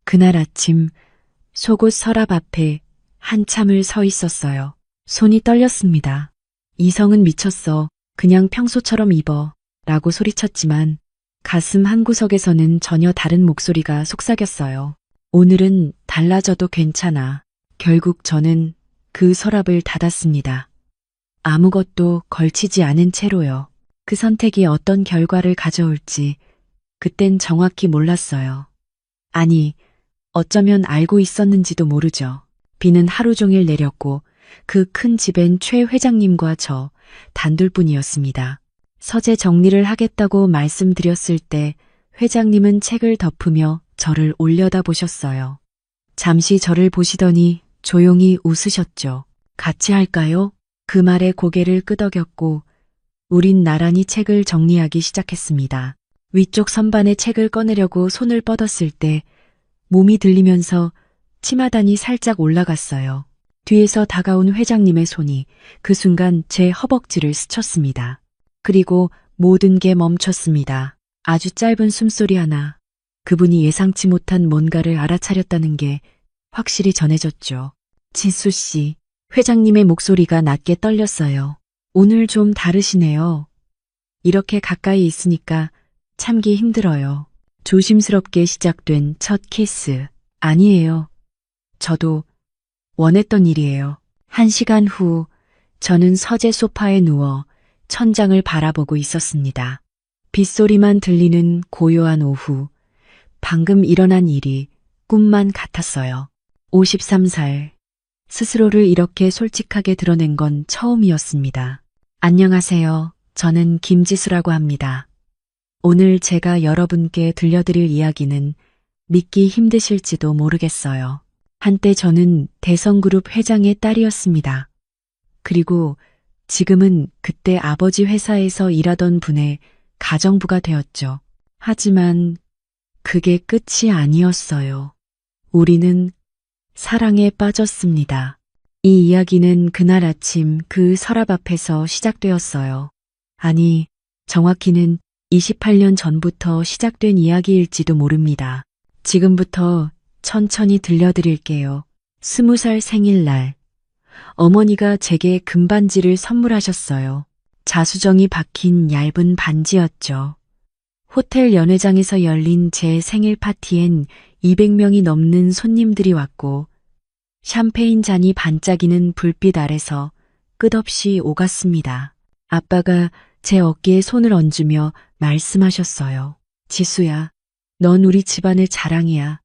그날 아침 속옷 서랍 앞에 한참을 서 있었어요. 손이 떨렸습니다. 이성은 미쳤어. 그냥 평소처럼 입어. 라고 소리쳤지만 가슴 한구석에서는 전혀 다른 목소리가 속삭였어요. 오늘은 달라져도 괜찮아. 결국 저는 그 서랍을 닫았습니다. 아무것도 걸치지 않은 채로요. 그 선택이 어떤 결과를 가져올지 그땐 정확히 몰랐어요. 아니, 어쩌면 알고 있었는지도 모르죠. 비는 하루 종일 내렸고 그 큰 집엔 최 회장님과 저 단둘뿐이었습니다. 서재 정리를 하겠다고 말씀드렸을 때 회장님은 책을 덮으며 저를 올려다보셨어요. 잠시 저를 보시더니 조용히 웃으셨죠. 같이 할까요? 그 말에 고개를 끄덕였고 우린 나란히 책을 정리하기 시작했습니다. 위쪽 선반에 책을 꺼내려고 손을 뻗었을 때 몸이 들리면서 치마단이 살짝 올라갔어요. 뒤에서 다가온 회장님의 손이 그 순간 제 허벅지를 스쳤습니다. 그리고 모든 게 멈췄습니다. 아주 짧은 숨소리 하나. 그분이 예상치 못한 뭔가를 알아차렸다는 게 확실히 전해졌죠. 지수 씨, 회장님의 목소리가 낮게 떨렸어요. 오늘 좀 다르시네요. 이렇게 가까이 있으니까 참기 힘들어요. 조심스럽게 시작된 첫 키스. 아니에요. 저도 원했던 일이에요. 1시간 후 저는 서재 소파에 누워 천장을 바라보고 있었습니다. 빗소리만 들리는 고요한 오후. 방금 일어난 일이 꿈만 같았어요. 53살. 스스로를 이렇게 솔직하게 드러낸 건 처음이었습니다. 안녕하세요. 저는 김지수라고 합니다. 오늘 제가 여러분께 들려드릴 이야기는 믿기 힘드실지도 모르겠어요. 한때 저는 대성그룹 회장의 딸이었습니다. 그리고 지금은 그때 아버지 회사에서 일하던 분의 가정부가 되었죠. 하지만 그게 끝이 아니었어요. 우리는 사랑에 빠졌습니다. 이 이야기는 그날 아침 그 서랍 앞에서 시작되었어요. 아니, 정확히는 28년 전부터 시작된 이야기일지도 모릅니다. 지금부터 천천히 들려드릴게요. 20살 생일날, 어머니가 제게 금반지를 선물하셨어요. 자수정이 박힌 얇은 반지였죠. 호텔 연회장에서 열린 제 생일 파티엔 200명이 넘는 손님들이 왔고, 샴페인 잔이 반짝이는 불빛 아래서 끝없이 오갔습니다. 아빠가 제 어깨에 손을 얹으며 말씀하셨어요. 지수야, 넌 우리 집안의 자랑이야.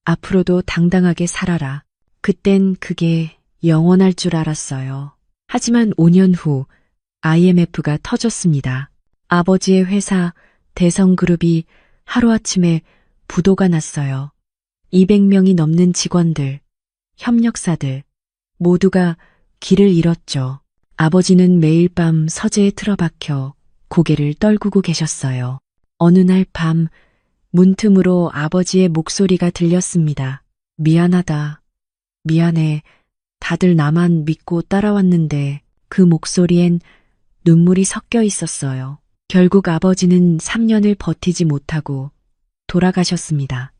앞으로도 당당하게 살아라. 그땐 그게 영원할 줄 알았어요. 하지만 5년 후 IMF가 터졌습니다. 아버지의 회사 대성그룹이 하루아침에 부도가 났어요. 200명이 넘는 직원들, 협력사들 모두가 길을 잃었죠. 아버지는 매일 밤 서재에 틀어박혀 고개를 떨구고 계셨어요. 어느 날 밤 문틈으로 아버지의 목소리가 들렸습니다. 미안하다. 미안해. 다들 나만 믿고 따라왔는데 그 목소리엔 눈물이 섞여 있었어요. 결국 아버지는 3년을 버티지 못하고 돌아가셨습니다.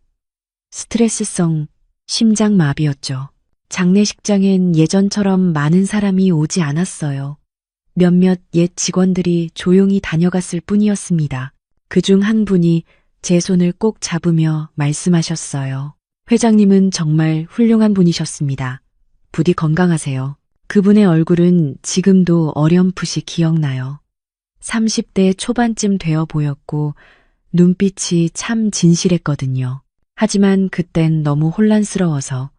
스트레스성 심장마비였죠. 장례식장엔 예전처럼 많은 사람이 오지 않았어요. 몇몇 옛 직원들이 조용히 다녀갔을 뿐이었습니다. 그중 한 분이 제 손을 꼭 잡으며 말씀하셨어요. 회장님은 정말 훌륭한 분이셨습니다. 부디 건강하세요. 그분의 얼굴은 지금도 어렴풋이 기억나요. 30대 초반쯤 되어 보였고 눈빛이 참 진실했거든요. 하지만 그땐 너무 혼란스러워서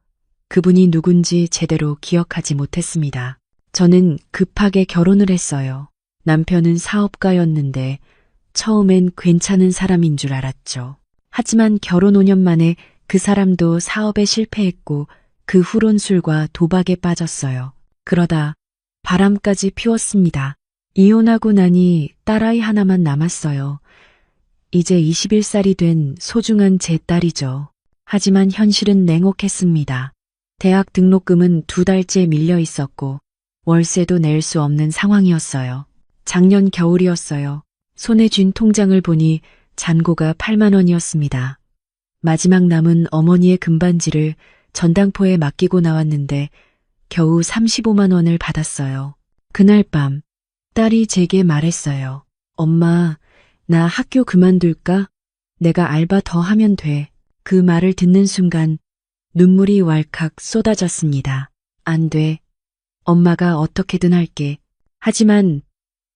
그분이 누군지 제대로 기억하지 못했습니다. 저는 급하게 결혼을 했어요. 남편은 사업가였는데 처음엔 괜찮은 사람인 줄 알았죠. 하지만 결혼 5년 만에 그 사람도 사업에 실패했고 그 후론 술과 도박에 빠졌어요. 그러다 바람까지 피웠습니다. 이혼하고 나니 딸아이 하나만 남았어요. 이제 21살이 된 소중한 제 딸이죠. 하지만 현실은 냉혹했습니다. 대학 등록금은 2달째 밀려 있었고 월세도 낼 수 없는 상황이었어요. 작년 겨울이었어요. 손에 쥔 통장을 보니 잔고가 8만 원이었습니다. 마지막 남은 어머니의 금반지를 전당포에 맡기고 나왔는데 겨우 35만 원을 받았어요. 그날 밤 딸이 제게 말했어요. 엄마, 나 학교 그만둘까? 내가 알바 더 하면 돼. 그 말을 듣는 순간 눈물이 왈칵 쏟아졌습니다. 안 돼. 엄마가 어떻게든 할게. 하지만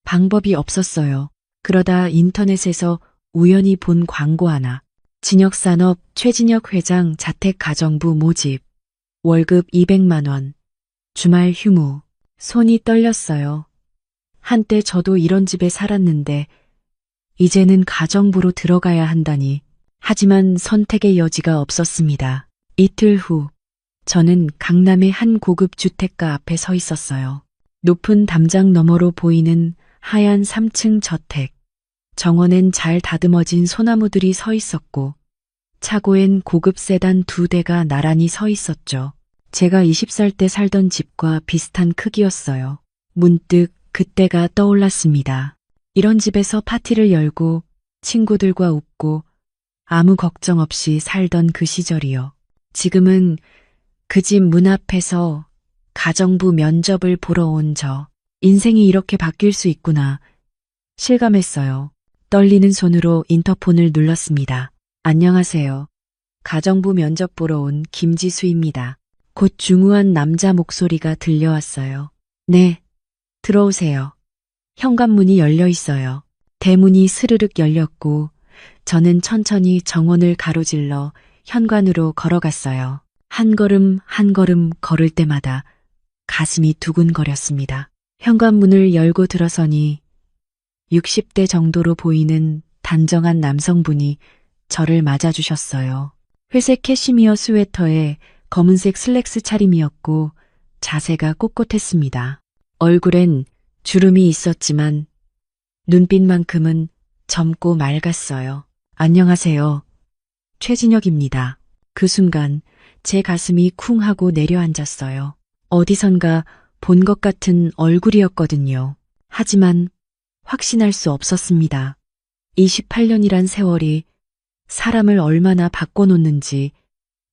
방법이 없었어요. 그러다 인터넷에서 우연히 본 광고 하나. 진역산업 최진역 회장 자택가정부 모집. 월급 200만 원. 주말 휴무. 손이 떨렸어요. 한때 저도 이런 집에 살았는데 이제는 가정부로 들어가야 한다니. 하지만 선택의 여지가 없었습니다. 이틀 후 저는 강남의 한 고급 주택가 앞에 서 있었어요. 높은 담장 너머로 보이는 하얀 3층 저택. 정원엔 잘 다듬어진 소나무들이 서 있었고 차고엔 고급 세단 2대가 나란히 서 있었죠. 제가 20살 때 살던 집과 비슷한 크기였어요. 문득 그때가 떠올랐습니다. 이런 집에서 파티를 열고 친구들과 웃고 아무 걱정 없이 살던 그 시절이요. 지금은 그 집 문 앞에서 가정부 면접을 보러 온 저. 인생이 이렇게 바뀔 수 있구나. 실감했어요. 떨리는 손으로 인터폰을 눌렀습니다. 안녕하세요. 가정부 면접 보러 온 김지수입니다. 곧 중후한 남자 목소리가 들려왔어요. 네, 들어오세요. 현관문이 열려 있어요. 대문이 스르륵 열렸고 저는 천천히 정원을 가로질러 현관으로 걸어갔어요. 한 걸음 한 걸음 걸을 때마다 가슴이 두근거렸습니다. 현관문을 열고 들어서니 60대 정도로 보이는 단정한 남성분이 저를 맞아주셨어요. 회색 캐시미어 스웨터에 검은색 슬랙스 차림이었고 자세가 꼿꼿했습니다. 얼굴엔 주름이 있었지만 눈빛만큼은 젊고 맑았어요. 안녕하세요. 최진혁입니다. 그 순간 제 가슴이 쿵 하고 내려앉았어요. 어디선가 본 것 같은 얼굴이었거든요. 하지만 확신할 수 없었습니다. 28년이란 세월이 사람을 얼마나 바꿔놓는지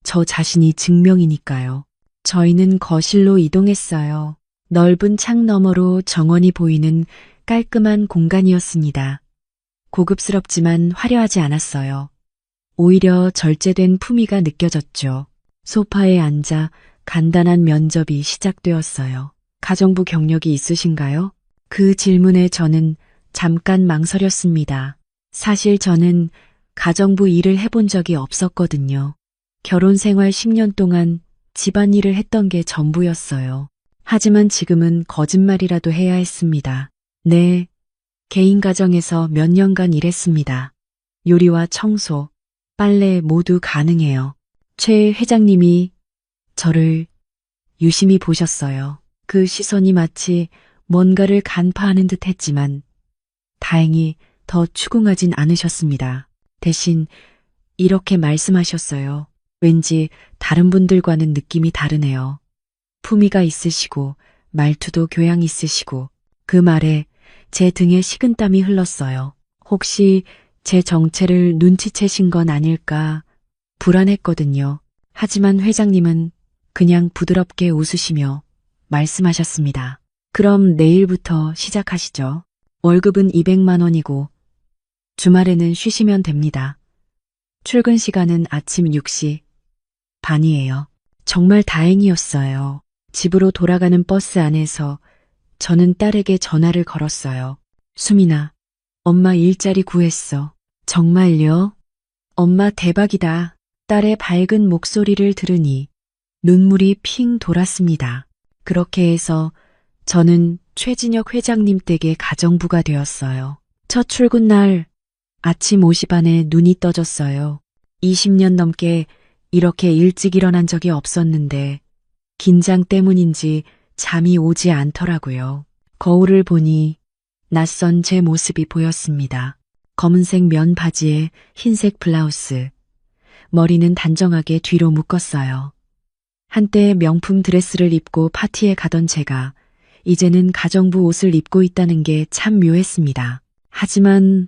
저 자신이 증명이니까요. 저희는 거실로 이동했어요. 넓은 창 너머로 정원이 보이는 깔끔한 공간이었습니다. 고급스럽지만 화려하지 않았어요. 오히려 절제된 품위가 느껴졌죠. 소파에 앉아 간단한 면접이 시작되었어요. 가정부 경력이 있으신가요? 그 질문에 저는 잠깐 망설였습니다. 사실 저는 가정부 일을 해본 적이 없었거든요. 결혼 생활 10년 동안 집안일을 했던 게 전부였어요. 하지만 지금은 거짓말이라도 해야 했습니다. 네, 개인 가정에서 몇 년간 일했습니다. 요리와 청소, 빨래 모두 가능해요. 최 회장님이 저를 유심히 보셨어요. 그 시선이 마치 뭔가를 간파하는 듯 했지만 다행히 더 추궁하진 않으셨습니다. 대신 이렇게 말씀하셨어요. 왠지 다른 분들과는 느낌이 다르네요. 품위가 있으시고 말투도 교양 있으시고. 그 말에 제 등에 식은땀이 흘렀어요. 혹시 제 정체를 눈치채신 건 아닐까 불안했거든요. 하지만 회장님은 그냥 부드럽게 웃으시며 말씀하셨습니다. 그럼 내일부터 시작하시죠. 월급은 200만 원이고 주말에는 쉬시면 됩니다. 출근 시간은 아침 6시 반이에요. 정말 다행이었어요. 집으로 돌아가는 버스 안에서 저는 딸에게 전화를 걸었어요. 수민아, 엄마 일자리 구했어. 정말요? 엄마 대박이다. 딸의 밝은 목소리를 들으니 눈물이 핑 돌았습니다. 그렇게 해서 저는 최진혁 회장님 댁의 가정부가 되었어요. 첫 출근 날 아침 5시 반에 눈이 떠졌어요. 20년 넘게 이렇게 일찍 일어난 적이 없었는데 긴장 때문인지 잠이 오지 않더라고요. 거울을 보니 낯선 제 모습이 보였습니다. 검은색 면 바지에 흰색 블라우스, 머리는 단정하게 뒤로 묶었어요. 한때 명품 드레스를 입고 파티에 가던 제가 이제는 가정부 옷을 입고 있다는 게 참 묘했습니다. 하지만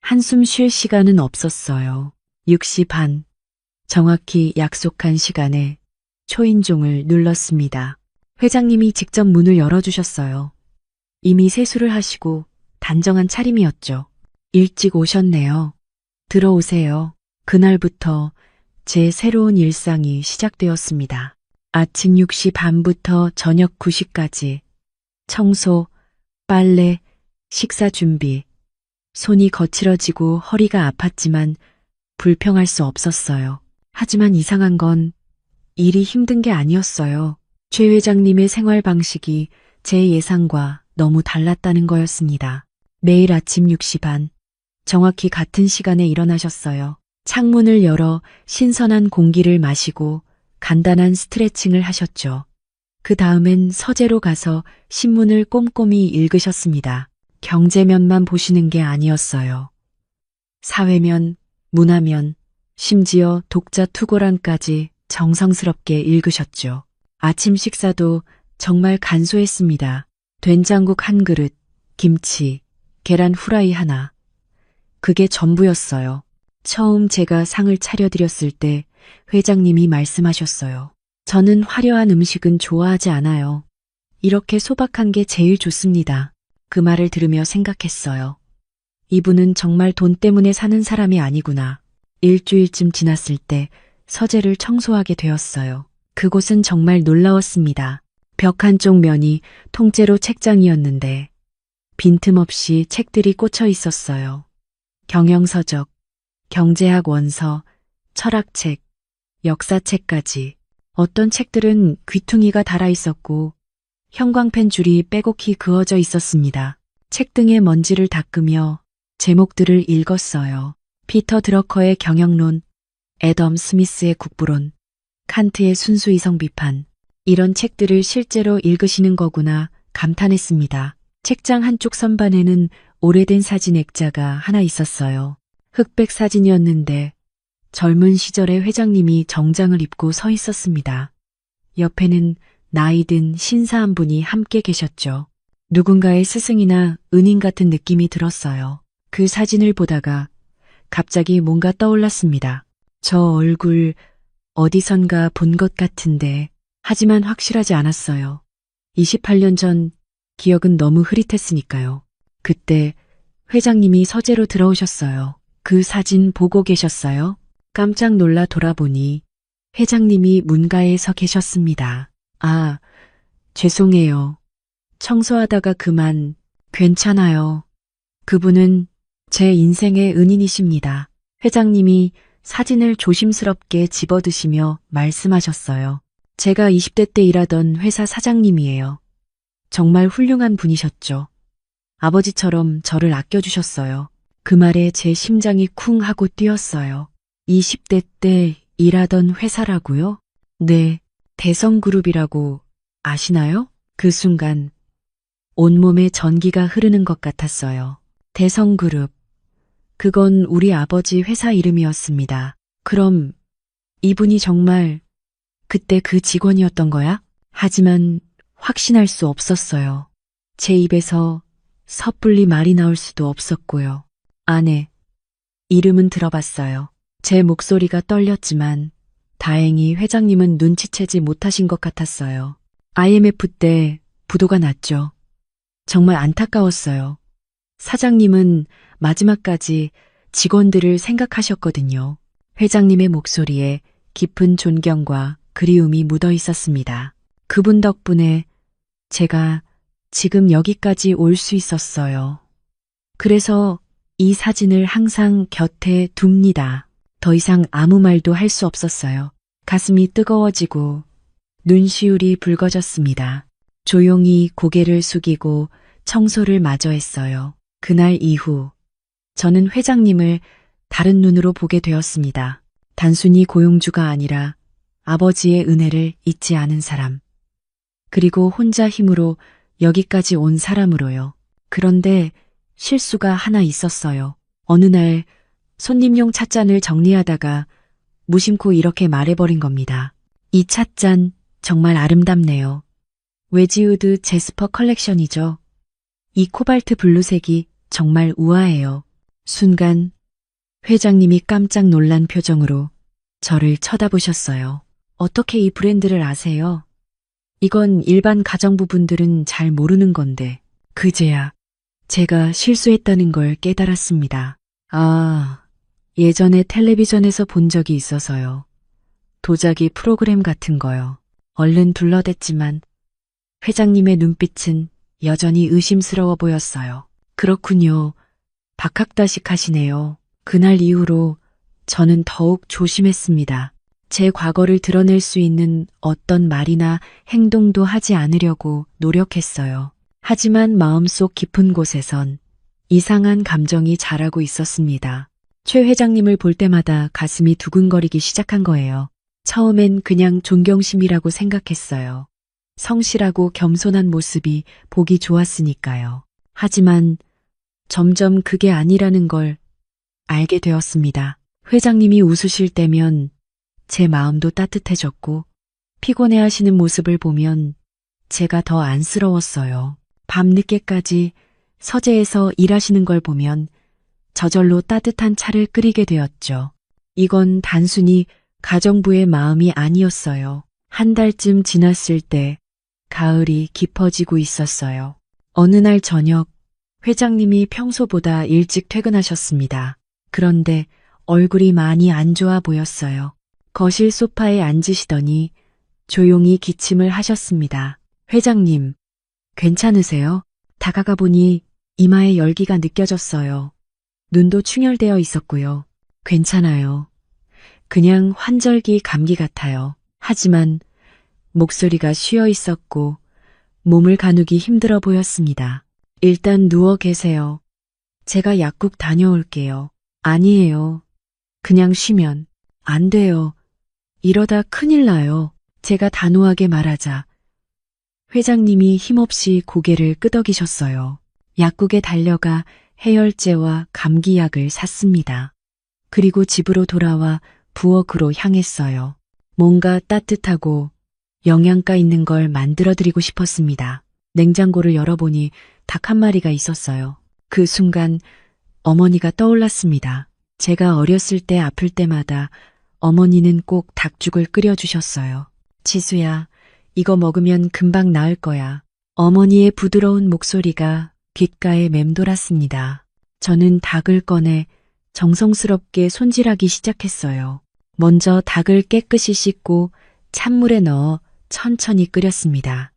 한숨 쉴 시간은 없었어요. 6시 반, 정확히 약속한 시간에 초인종을 눌렀습니다. 회장님이 직접 문을 열어주셨어요. 이미 세수를 하시고 단정한 차림이었죠. 일찍 오셨네요. 들어오세요. 그날부터 제 새로운 일상이 시작되었습니다. 아침 6시 반부터 저녁 9시까지 청소, 빨래, 식사 준비. 손이 거칠어지고 허리가 아팠지만 불평할 수 없었어요. 하지만 이상한 건 일이 힘든 게 아니었어요. 최 회장님의 생활 방식이 제 예상과 너무 달랐다는 거였습니다. 매일 아침 6시 반, 정확히 같은 시간에 일어나셨어요. 창문을 열어 신선한 공기를 마시고 간단한 스트레칭을 하셨죠. 그 다음엔 서재로 가서 신문을 꼼꼼히 읽으셨습니다. 경제면만 보시는 게 아니었어요. 사회면, 문화면, 심지어 독자 투고란까지 정성스럽게 읽으셨죠. 아침 식사도 정말 간소했습니다. 된장국 한 그릇, 김치, 계란 후라이 하나. 그게 전부였어요. 처음 제가 상을 차려드렸을 때 회장님이 말씀하셨어요. 저는 화려한 음식은 좋아하지 않아요. 이렇게 소박한 게 제일 좋습니다. 그 말을 들으며 생각했어요. 이분은 정말 돈 때문에 사는 사람이 아니구나. 일주일쯤 지났을 때 서재를 청소하게 되었어요. 그곳은 정말 놀라웠습니다. 벽 한쪽 면이 통째로 책장이었는데 빈틈없이 책들이 꽂혀 있었어요. 경영서적, 경제학 원서, 철학책, 역사책까지. 어떤 책들은 귀퉁이가 달아 있었고 형광펜 줄이 빼곡히 그어져 있었습니다. 책 등의 먼지를 닦으며 제목들을 읽었어요. 피터 드러커의 경영론, 애덤 스미스의 국부론, 칸트의 순수이성 비판. 이런 책들을 실제로 읽으시는 거구나 감탄했습니다. 책장 한쪽 선반에는 오래된 사진 액자가 하나 있었어요. 흑백 사진이었는데 젊은 시절의 회장님이 정장을 입고 서 있었습니다. 옆에는 나이 든 신사 한 분이 함께 계셨죠. 누군가의 스승이나 은인 같은 느낌이 들었어요. 그 사진을 보다가 갑자기 뭔가 떠올랐습니다. 저 얼굴 어디선가 본 것 같은데, 하지만 확실하지 않았어요. 28년 전 기억은 너무 흐릿했으니까요. 그때 회장님이 서재로 들어오셨어요. 그 사진 보고 계셨어요? 깜짝 놀라 돌아보니 회장님이 문가에 서 계셨습니다. 아, 죄송해요. 청소하다가 그만. 괜찮아요. 그분은 제 인생의 은인이십니다. 회장님이 사진을 조심스럽게 집어드시며 말씀하셨어요. 제가 20대 때 일하던 회사 사장님이에요. 정말 훌륭한 분이셨죠. 아버지처럼 저를 아껴주셨어요. 그 말에 제 심장이 쿵 하고 뛰었어요. 20대 때 일하던 회사라고요? 네, 대성그룹이라고 아시나요? 그 순간 온몸에 전기가 흐르는 것 같았어요. 대성그룹. 그건 우리 아버지 회사 이름이었습니다. 그럼 이분이 정말 그때 그 직원이었던 거야? 하지만 확신할 수 없었어요. 제 입에서 섣불리 말이 나올 수도 없었고요. 아내, 이름은 들어봤어요. 제 목소리가 떨렸지만 다행히 회장님은 눈치채지 못하신 것 같았어요. IMF 때 부도가 났죠. 정말 안타까웠어요. 사장님은 마지막까지 직원들을 생각하셨거든요. 회장님의 목소리에 깊은 존경과 그리움이 묻어 있었습니다. 그분 덕분에 제가 지금 여기까지 올 수 있었어요. 그래서 이 사진을 항상 곁에 둡니다. 더 이상 아무 말도 할 수 없었어요. 가슴이 뜨거워지고 눈시울이 붉어졌습니다. 조용히 고개를 숙이고 청소를 마저 했어요. 그날 이후 저는 회장님을 다른 눈으로 보게 되었습니다. 단순히 고용주가 아니라 아버지의 은혜를 잊지 않은 사람. 그리고 혼자 힘으로 여기까지 온 사람으로요. 그런데 실수가 하나 있었어요. 어느 날 손님용 찻잔을 정리하다가 무심코 이렇게 말해버린 겁니다. 이 찻잔 정말 아름답네요. 웨지우드 제스퍼 컬렉션이죠. 이 코발트 블루색이 정말 우아해요. 순간 회장님이 깜짝 놀란 표정으로 저를 쳐다보셨어요. 어떻게 이 브랜드를 아세요? 이건 일반 가정부분들은 잘 모르는 건데, 그제야 제가 실수했다는 걸 깨달았습니다. 아, 예전에 텔레비전에서 본 적이 있어서요. 도자기 프로그램 같은 거요. 얼른 둘러댔지만 회장님의 눈빛은 여전히 의심스러워 보였어요. 그렇군요. 박학다식 하시네요. 그날 이후로 저는 더욱 조심했습니다. 제 과거를 드러낼 수 있는 어떤 말이나 행동도 하지 않으려고 노력했어요. 하지만 마음속 깊은 곳에선 이상한 감정이 자라고 있었습니다. 최 회장님을 볼 때마다 가슴이 두근거리기 시작한 거예요. 처음엔 그냥 존경심이라고 생각했어요. 성실하고 겸손한 모습이 보기 좋았으니까요. 하지만 점점 그게 아니라는 걸 알게 되었습니다. 회장님이 웃으실 때면 제 마음도 따뜻해졌고 피곤해 하시는 모습을 보면 제가 더 안쓰러웠어요. 밤늦게까지 서재에서 일하시는 걸 보면 저절로 따뜻한 차를 끓이게 되었죠. 이건 단순히 가정부의 마음이 아니었어요. 한 달쯤 지났을 때 가을이 깊어지고 있었어요. 어느 날 저녁 회장님이 평소보다 일찍 퇴근하셨습니다. 그런데 얼굴이 많이 안 좋아 보였어요. 거실 소파에 앉으시더니 조용히 기침을 하셨습니다. 회장님, 괜찮으세요? 다가가 보니 이마에 열기가 느껴졌어요. 눈도 충혈되어 있었고요. 괜찮아요. 그냥 환절기 감기 같아요. 하지만 목소리가 쉬어 있었고 몸을 가누기 힘들어 보였습니다. 일단 누워 계세요. 제가 약국 다녀올게요. 아니에요. 그냥 쉬면 안 돼요. 이러다 큰일 나요. 제가 단호하게 말하자 회장님이 힘없이 고개를 끄덕이셨어요. 약국에 달려가 해열제와 감기약을 샀습니다. 그리고 집으로 돌아와 부엌으로 향했어요. 뭔가 따뜻하고 영양가 있는 걸 만들어드리고 싶었습니다. 냉장고를 열어보니 닭 한 마리가 있었어요. 그 순간 어머니가 떠올랐습니다. 제가 어렸을 때 아플 때마다 어머니는 꼭 닭죽을 끓여주셨어요. 지수야, 이거 먹으면 금방 나을 거야. 어머니의 부드러운 목소리가 귓가에 맴돌았습니다. 저는 닭을 꺼내 정성스럽게 손질하기 시작했어요. 먼저 닭을 깨끗이 씻고 찬물에 넣어 천천히 끓였습니다.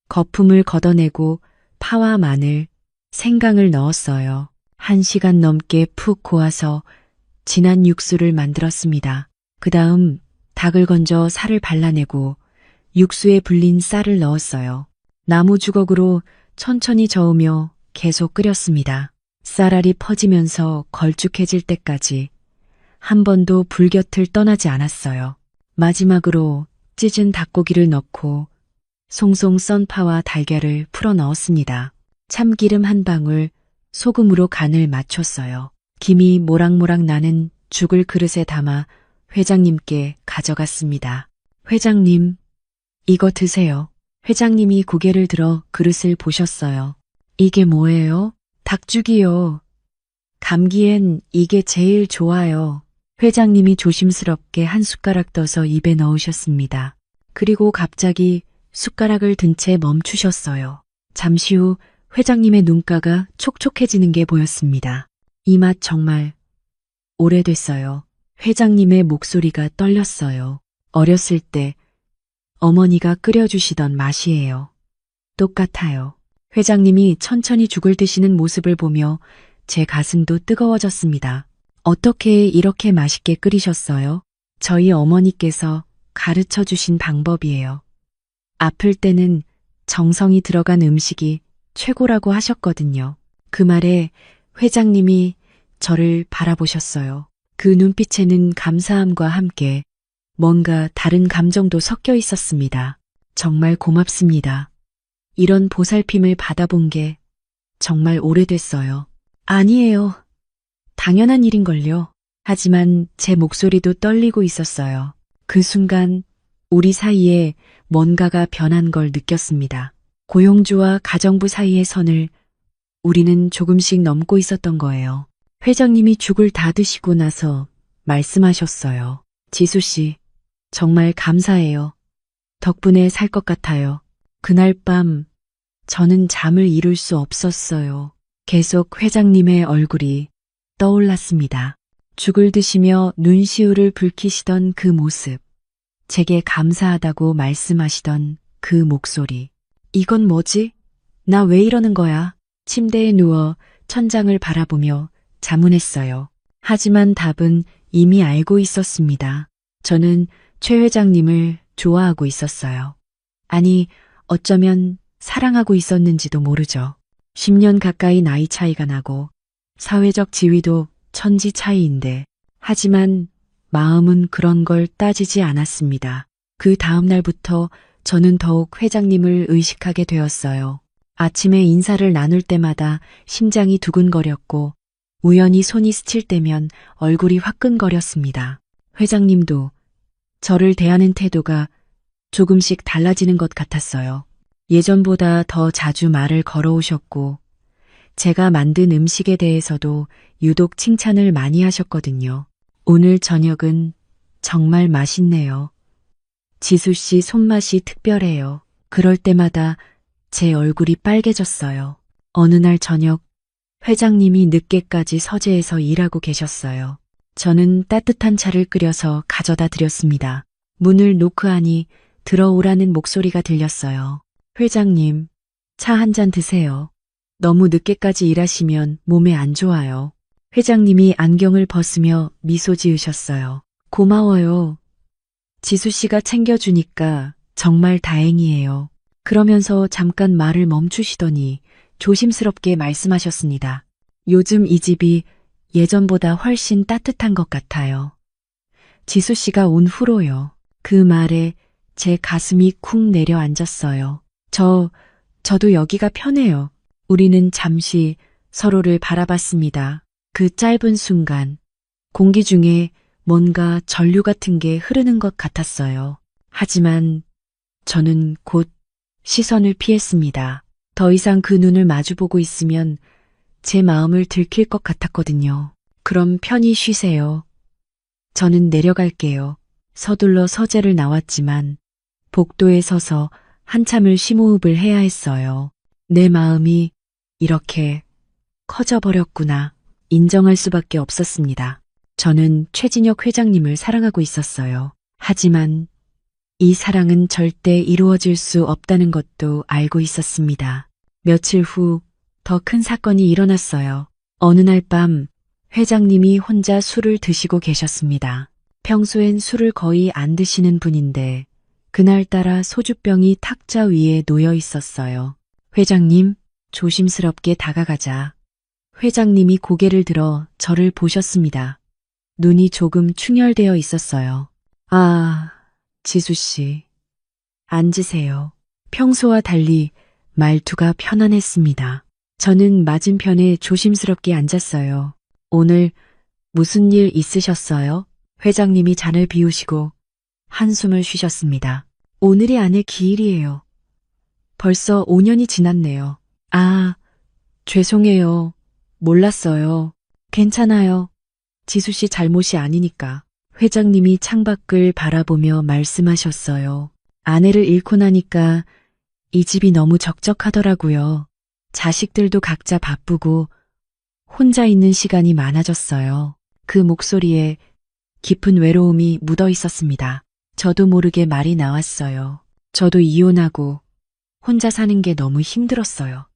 거품을 걷어내고 파와 마늘, 생강을 넣었어요. 1시간 넘게 푹 고아서 진한 육수를 만들었습니다. 그 다음 닭을 건져 살을 발라내고 육수에 불린 쌀을 넣었어요. 나무 주걱으로 천천히 저으며 계속 끓였습니다. 쌀알이 퍼지면서 걸쭉해질 때까지 한 번도 불 곁을 떠나지 않았어요. 마지막으로 찢은 닭고기를 넣고 송송 썬 파와 달걀을 풀어 넣었습니다. 참기름 한 방울, 소금으로 간을 맞췄어요. 김이 모락모락 나는 죽을 그릇에 담아 회장님께 가져갔습니다. 회장님, 이거 드세요. 회장님이 고개를 들어 그릇을 보셨어요. 이게 뭐예요? 닭죽이요. 감기엔 이게 제일 좋아요. 회장님이 조심스럽게 한 숟가락 떠서 입에 넣으셨습니다. 그리고 갑자기 숟가락을 든 채 멈추셨어요. 잠시 후 회장님의 눈가가 촉촉해지는 게 보였습니다. 이 맛 정말 오래됐어요. 회장님의 목소리가 떨렸어요. 어렸을 때 어머니가 끓여주시던 맛이에요. 똑같아요. 회장님이 천천히 죽을 드시는 모습을 보며 제 가슴도 뜨거워졌습니다. 어떻게 이렇게 맛있게 끓이셨어요? 저희 어머니께서 가르쳐 주신 방법이에요. 아플 때는 정성이 들어간 음식이 최고라고 하셨거든요. 그 말에 회장님이 저를 바라보셨어요. 그 눈빛에는 감사함과 함께 뭔가 다른 감정도 섞여 있었습니다. 정말 고맙습니다. 이런 보살핌을 받아본 게 정말 오래됐어요. 아니에요. 당연한 일인걸요. 하지만 제 목소리도 떨리고 있었어요. 그 순간 우리 사이에 뭔가가 변한 걸 느꼈습니다. 고용주와 가정부 사이의 선을 우리는 조금씩 넘고 있었던 거예요. 회장님이 죽을 다 드시고 나서 말씀하셨어요. 지수 씨, 정말 감사해요. 덕분에 살 것 같아요. 그날 밤 저는 잠을 이룰 수 없었어요. 계속 회장님의 얼굴이 떠올랐습니다. 죽을 드시며 눈시울을 붉히시던 그 모습, 제게 감사하다고 말씀하시던 그 목소리. 이건 뭐지? 나 왜 이러는 거야? 침대에 누워 천장을 바라보며 자문했어요. 하지만 답은 이미 알고 있었습니다. 저는 최 회장님을 좋아하고 있었어요. 아니, 어쩌면 사랑하고 있었는지도 모르죠. 10년 가까이 나이 차이가 나고 사회적 지위도 천지 차이인데, 하지만 마음은 그런 걸 따지지 않았습니다. 그 다음 날부터 저는 더욱 회장님을 의식하게 되었어요. 아침에 인사를 나눌 때마다 심장이 두근거렸고, 우연히 손이 스칠 때면 얼굴이 화끈거렸습니다. 회장님도 저를 대하는 태도가 조금씩 달라지는 것 같았어요. 예전보다 더 자주 말을 걸어오셨고, 제가 만든 음식에 대해서도 유독 칭찬을 많이 하셨거든요. 오늘 저녁은 정말 맛있네요. 지수 씨 손맛이 특별해요. 그럴 때마다 제 얼굴이 빨개졌어요. 어느 날 저녁, 회장님이 늦게까지 서재에서 일하고 계셨어요. 저는 따뜻한 차를 끓여서 가져다 드렸습니다. 문을 노크하니 들어오라는 목소리가 들렸어요. 회장님, 차 한 잔 드세요. 너무 늦게까지 일하시면 몸에 안 좋아요. 회장님이 안경을 벗으며 미소 지으셨어요. 고마워요. 지수 씨가 챙겨주니까 정말 다행이에요. 그러면서 잠깐 말을 멈추시더니 조심스럽게 말씀하셨습니다. 요즘 이 집이 예전보다 훨씬 따뜻한 것 같아요. 지수 씨가 온 후로요. 그 말에 제 가슴이 쿵 내려앉았어요. 저도 여기가 편해요. 우리는 잠시 서로를 바라봤습니다. 그 짧은 순간, 공기 중에 뭔가 전류 같은 게 흐르는 것 같았어요. 하지만 저는 곧 시선을 피했습니다. 더 이상 그 눈을 마주보고 있으면 제 마음을 들킬 것 같았거든요. 그럼 편히 쉬세요. 저는 내려갈게요. 서둘러 서재를 나왔지만 복도에 서서 한참을 심호흡을 해야 했어요. 내 마음이 이렇게 커져버렸구나. 인정할 수밖에 없었습니다. 저는 최진혁 회장님을 사랑하고 있었어요. 하지만 이 사랑은 절대 이루어질 수 없다는 것도 알고 있었습니다. 며칠 후 더 큰 사건이 일어났어요. 어느 날 밤 회장님이 혼자 술을 드시고 계셨습니다. 평소엔 술을 거의 안 드시는 분인데 그날따라 소주병이 탁자 위에 놓여 있었어요. 회장님, 조심스럽게 다가가자. 회장님이 고개를 들어 저를 보셨습니다. 눈이 조금 충혈되어 있었어요. 아, 지수 씨. 앉으세요. 평소와 달리 말투가 편안했습니다. 저는 맞은편에 조심스럽게 앉았어요. 오늘 무슨 일 있으셨어요? 회장님이 잔을 비우시고 한숨을 쉬셨습니다. 오늘이 아내 기일이에요. 벌써 5년이 지났네요. 아, 죄송해요. 몰랐어요. 괜찮아요. 지수 씨 잘못이 아니니까. 회장님이 창밖을 바라보며 말씀하셨어요. 아내를 잃고 나니까 이 집이 너무 적적하더라고요. 자식들도 각자 바쁘고 혼자 있는 시간이 많아졌어요. 그 목소리에 깊은 외로움이 묻어 있었습니다. 저도 모르게 말이 나왔어요. 저도 이혼하고 혼자 사는 게 너무 힘들었어요.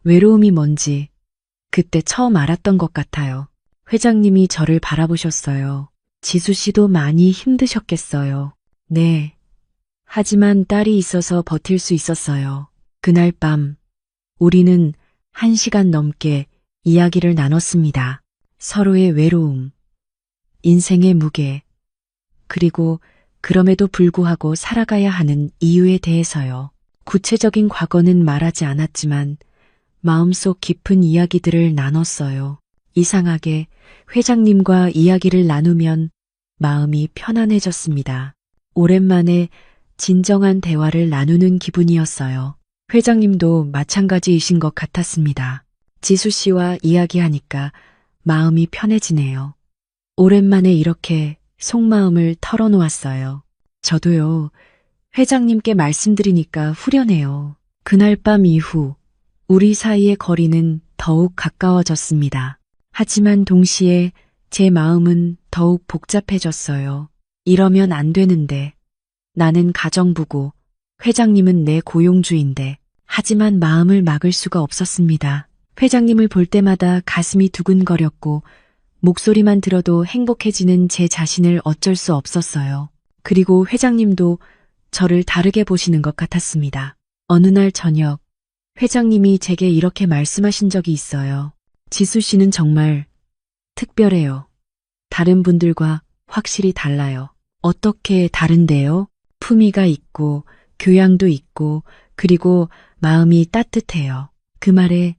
외로움이 뭔지 그때 처음 알았던 것 같아요. 회장님이 저를 바라보셨어요. 지수 씨도 많이 힘드셨겠어요. 네. 하지만 딸이 있어서 버틸 수 있었어요. 그날 밤 우리는 1시간 넘게 이야기를 나눴습니다. 서로의 외로움, 인생의 무게, 그리고 그럼에도 불구하고 살아가야 하는 이유에 대해서요. 구체적인 과거는 말하지 않았지만 마음속 깊은 이야기들을 나눴어요. 이상하게 회장님과 이야기를 나누면 마음이 편안해졌습니다. 오랜만에 진정한 대화를 나누는 기분이었어요. 회장님도 마찬가지이신 것 같았습니다. 지수 씨와 이야기하니까 마음이 편해지네요. 오랜만에 이렇게 속마음을 털어놓았어요. 저도요. 회장님께 말씀드리니까 후련해요. 그날 밤 이후 우리 사이의 거리는 더욱 가까워졌습니다. 하지만 동시에 제 마음은 더욱 복잡해졌어요. 이러면 안 되는데. 나는 가정부고 회장님은 내 고용주인데. 하지만 마음을 막을 수가 없었습니다. 회장님을 볼 때마다 가슴이 두근거렸고 목소리만 들어도 행복해지는 제 자신을 어쩔 수 없었어요. 그리고 회장님도 저를 다르게 보시는 것 같았습니다. 어느 날 저녁 회장님이 제게 이렇게 말씀하신 적이 있어요. 지수 씨는 정말 특별해요. 다른 분들과 확실히 달라요. 어떻게 다른데요? 품위가 있고 교양도 있고 그리고 마음이 따뜻해요. 그 말에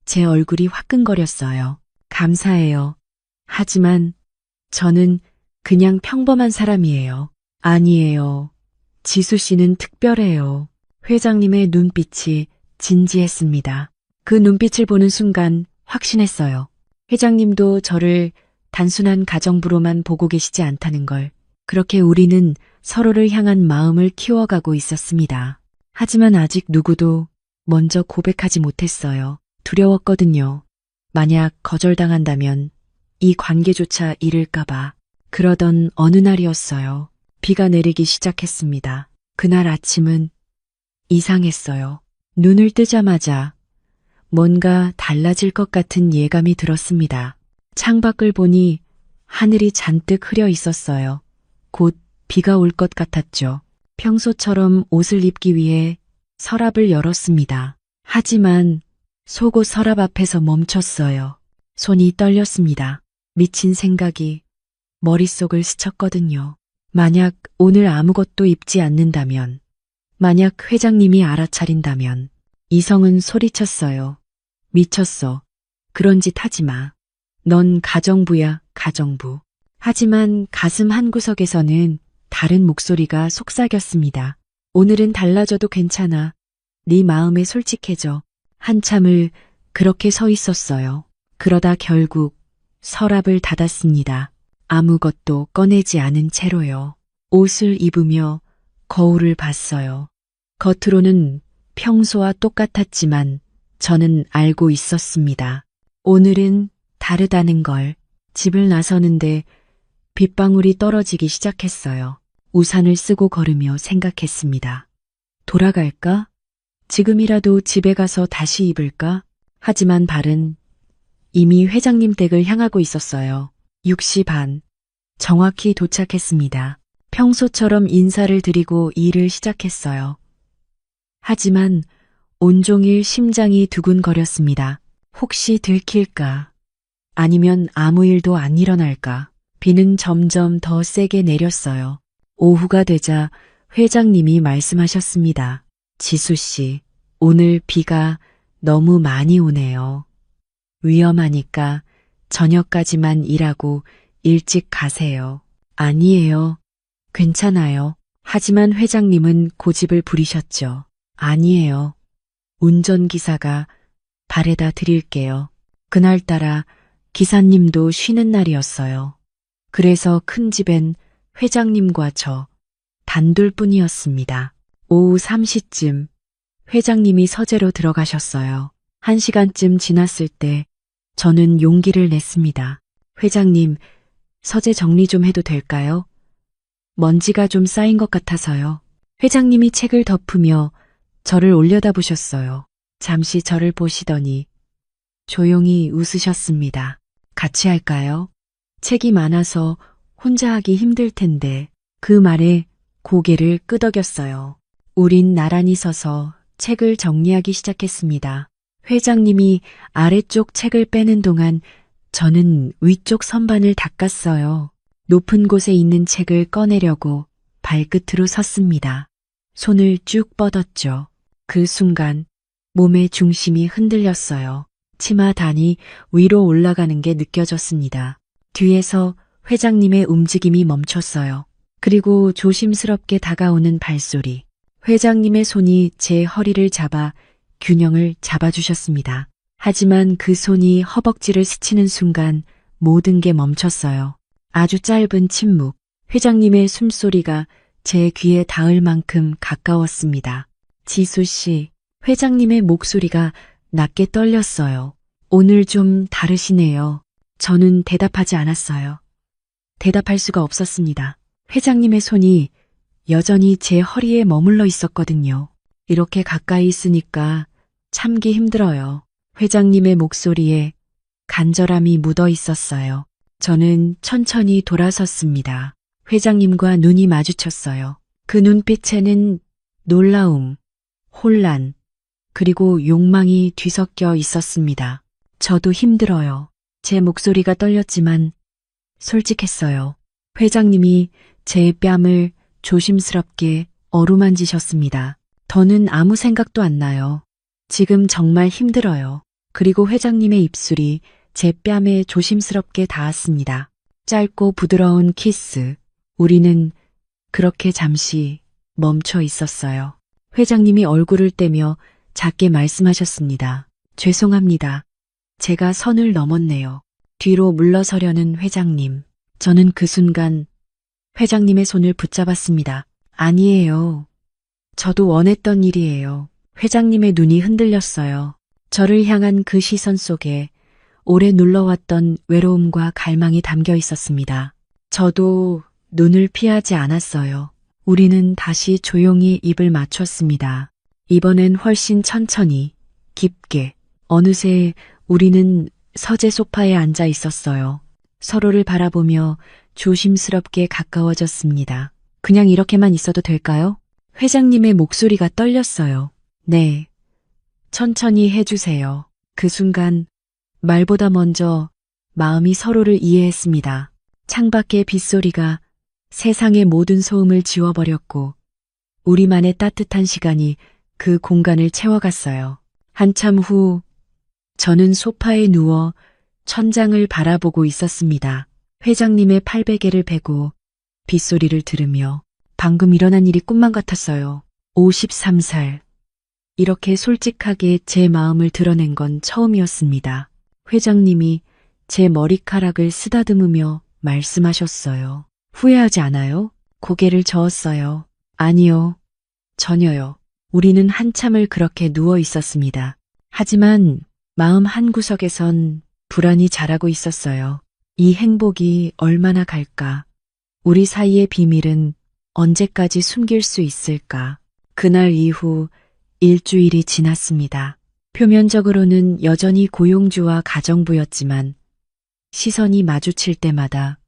제 얼굴이 화끈거렸어요. 감사해요. 하지만 저는 그냥 평범한 사람이에요. 아니에요. 지수 씨는 특별해요. 회장님의 눈빛이 진지했습니다. 그 눈빛을 보는 순간 확신했어요. 회장님도 저를 단순한 가정부로만 보고 계시지 않다는 걸. 그렇게 우리는 서로를 향한 마음을 키워가고 있었습니다. 하지만 아직 누구도 먼저 고백하지 못했어요. 두려웠거든요. 만약 거절당한다면 이 관계조차 잃을까봐. 그러던 어느 날이었어요. 비가 내리기 시작했습니다. 그날 아침은 이상했어요. 눈을 뜨자마자 뭔가 달라질 것 같은 예감이 들었습니다. 창밖을 보니 하늘이 잔뜩 흐려 있었어요. 곧 비가 올 것 같았죠. 평소처럼 옷을 입기 위해 서랍을 열었습니다. 하지만 속옷 서랍 앞에서 멈췄어요. 손이 떨렸습니다. 미친 생각이 머릿속을 스쳤거든요. 만약 오늘 아무것도 입지 않는다면, 만약 회장님이 알아차린다면, 이성은 소리쳤어요. 미쳤어. 그런 짓 하지 마. 넌 가정부야, 가정부. 하지만 가슴 한구석에서는 다른 목소리가 속삭였습니다. 오늘은 달라져도 괜찮아. 네 마음에 솔직해져. 한참을 그렇게 서 있었어요. 그러다 결국 서랍을 닫았습니다. 아무것도 꺼내지 않은 채로요. 옷을 입으며 거울을 봤어요. 겉으로는 평소와 똑같았지만 저는 알고 있었습니다. 오늘은 다르다는 걸. 집을 나서는데 빗방울이 떨어지기 시작했어요. 우산을 쓰고 걸으며 생각했습니다. 돌아갈까? 지금이라도 집에 가서 다시 입을까? 하지만 발은 이미 회장님 댁을 향하고 있었어요. 6시 반. 정확히 도착했습니다. 평소처럼 인사를 드리고 일을 시작했어요. 하지만 온종일 심장이 두근거렸습니다. 혹시 들킬까? 아니면 아무 일도 안 일어날까? 비는 점점 더 세게 내렸어요. 오후가 되자 회장님이 말씀하셨습니다. 지수 씨, 오늘 비가 너무 많이 오네요. 위험하니까 저녁까지만 일하고 일찍 가세요. 아니에요. 괜찮아요. 하지만 회장님은 고집을 부리셨죠. 아니에요. 운전기사가 바래다 드릴게요. 그날따라 기사님도 쉬는 날이었어요. 그래서 큰 집엔 회장님과 저 단둘뿐이었습니다. 오후 3시쯤 회장님이 서재로 들어가셨어요. 1시간쯤 지났을 때 저는 용기를 냈습니다. 회장님, 서재 정리 좀 해도 될까요? 먼지가 좀 쌓인 것 같아서요. 회장님이 책을 덮으며 저를 올려다보셨어요. 잠시 저를 보시더니 조용히 웃으셨습니다. 같이 할까요? 책이 많아서 혼자 하기 힘들 텐데. 그 말에 고개를 끄덕였어요. 우린 나란히 서서 책을 정리하기 시작했습니다. 회장님이 아래쪽 책을 빼는 동안 저는 위쪽 선반을 닦았어요. 높은 곳에 있는 책을 꺼내려고 발끝으로 섰습니다. 손을 쭉 뻗었죠. 그 순간 몸의 중심이 흔들렸어요. 치마단이 위로 올라가는 게 느껴졌습니다. 뒤에서 회장님의 움직임이 멈췄어요. 그리고 조심스럽게 다가오는 발소리. 회장님의 손이 제 허리를 잡아 균형을 잡아주셨습니다. 하지만 그 손이 허벅지를 스치는 순간 모든 게 멈췄어요. 아주 짧은 침묵. 회장님의 숨소리가 제 귀에 닿을 만큼 가까웠습니다. 지수 씨, 회장님의 목소리가 낮게 떨렸어요. 오늘 좀 다르시네요. 저는 대답하지 않았어요. 대답할 수가 없었습니다. 회장님의 손이 여전히 제 허리에 머물러 있었거든요. 이렇게 가까이 있으니까 참기 힘들어요. 회장님의 목소리에 간절함이 묻어 있었어요. 저는 천천히 돌아섰습니다. 회장님과 눈이 마주쳤어요. 그 눈빛에는 놀라움, 혼란, 그리고 욕망이 뒤섞여 있었습니다. 저도 힘들어요. 제 목소리가 떨렸지만 솔직했어요. 회장님이 제 뺨을 조심스럽게 어루만지셨습니다. 더는 아무 생각도 안 나요. 지금 정말 힘들어요. 그리고 회장님의 입술이 제 뺨에 조심스럽게 닿았습니다. 짧고 부드러운 키스. 우리는 그렇게 잠시 멈춰 있었어요. 회장님이 얼굴을 떼며 작게 말씀하셨습니다. 죄송합니다. 제가 선을 넘었네요. 뒤로 물러서려는 회장님. 저는 그 순간 회장님의 손을 붙잡았습니다. 아니에요. 저도 원했던 일이에요. 회장님의 눈이 흔들렸어요. 저를 향한 그 시선 속에 오래 눌러왔던 외로움과 갈망이 담겨 있었습니다. 저도 눈을 피하지 않았어요. 우리는 다시 조용히 입을 맞췄습니다. 이번엔 훨씬 천천히, 깊게. 어느새 우리는 서재 소파에 앉아 있었어요. 서로를 바라보며 조심스럽게 가까워졌습니다. 그냥 이렇게만 있어도 될까요? 회장님의 목소리가 떨렸어요. 네. 천천히 해주세요. 그 순간 말보다 먼저 마음이 서로를 이해했습니다. 창밖의 빗소리가 세상의 모든 소음을 지워버렸고 우리만의 따뜻한 시간이 그 공간을 채워갔어요. 한참 후 저는 소파에 누워 천장을 바라보고 있었습니다. 회장님의 팔베개를 베고 빗소리를 들으며 방금 일어난 일이 꿈만 같았어요. 53살. 이렇게 솔직하게 제 마음을 드러낸 건 처음이었습니다. 회장님이 제 머리카락을 쓰다듬으며 말씀하셨어요. 후회하지 않아요? 고개를 저었어요. 아니요. 전혀요. 우리는 한참을 그렇게 누워 있었습니다. 하지만 마음 한구석에선 불안이 자라고 있었어요. 이 행복이 얼마나 갈까? 우리 사이의 비밀은 언제까지 숨길 수 있을까? 그날 이후 일주일이 지났습니다. 표면적으로는 여전히 고용주와 가정부였지만 시선이 마주칠 때마다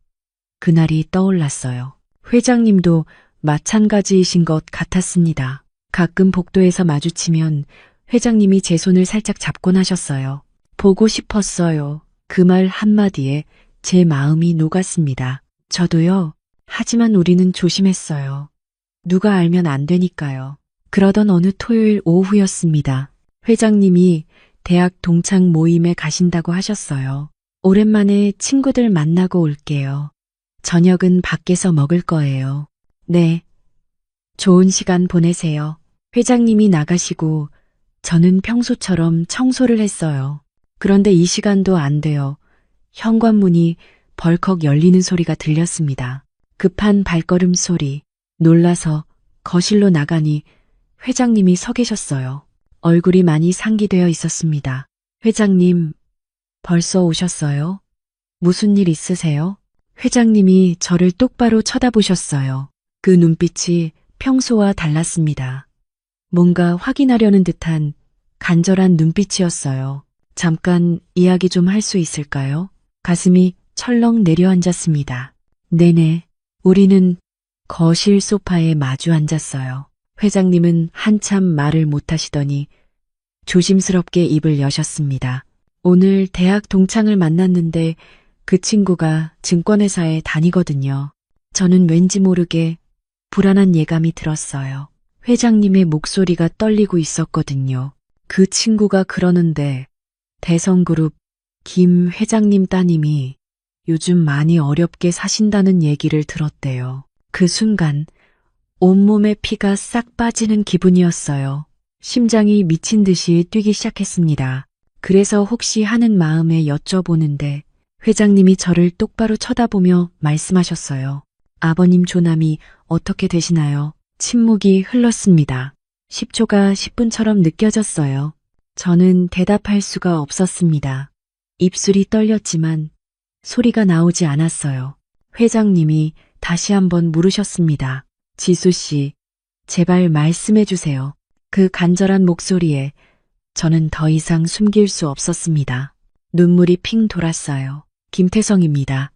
그날이 떠올랐어요. 회장님도 마찬가지이신 것 같았습니다. 가끔 복도에서 마주치면 회장님이 제 손을 살짝 잡곤 하셨어요. 보고 싶었어요. 그 말 한마디에 제 마음이 녹았습니다. 저도요. 하지만 우리는 조심했어요. 누가 알면 안 되니까요. 그러던 어느 토요일 오후였습니다. 회장님이 대학 동창 모임에 가신다고 하셨어요. 오랜만에 친구들 만나고 올게요. 저녁은 밖에서 먹을 거예요. 네. 좋은 시간 보내세요. 회장님이 나가시고 저는 평소처럼 청소를 했어요. 그런데 이 시간도 안 돼요. 현관문이 벌컥 열리는 소리가 들렸습니다. 급한 발걸음 소리. 놀라서 거실로 나가니 회장님이 서 계셨어요. 얼굴이 많이 상기되어 있었습니다. 회장님, 벌써 오셨어요? 무슨 일 있으세요? 회장님이 저를 똑바로 쳐다보셨어요. 그 눈빛이 평소와 달랐습니다. 뭔가 확인하려는 듯한 간절한 눈빛이었어요. 잠깐 이야기 좀 할 수 있을까요? 가슴이 철렁 내려앉았습니다. 네네. 우리는 거실 소파에 마주 앉았어요. 회장님은 한참 말을 못하시더니 조심스럽게 입을 여셨습니다. 오늘 대학 동창을 만났는데 그 친구가 증권회사에 다니거든요. 저는 왠지 모르게 불안한 예감이 들었어요. 회장님의 목소리가 떨리고 있었거든요. 그 친구가 그러는데 대성그룹 김 회장님 따님이 요즘 많이 어렵게 사신다는 얘기를 들었대요. 그 순간 온몸에 피가 싹 빠지는 기분이었어요. 심장이 미친 듯이 뛰기 시작했습니다. 그래서 혹시 하는 마음에 여쭤보는데 회장님이 저를 똑바로 쳐다보며 말씀하셨어요. 아버님 조남이 어떻게 되시나요? 침묵이 흘렀습니다. 10초가 10분처럼 느껴졌어요. 저는 대답할 수가 없었습니다. 입술이 떨렸지만 소리가 나오지 않았어요. 회장님이 다시 한번 물으셨습니다. 지수 씨, 제발 말씀해 주세요. 그 간절한 목소리에 저는 더 이상 숨길 수 없었습니다. 눈물이 핑 돌았어요. 김태성입니다.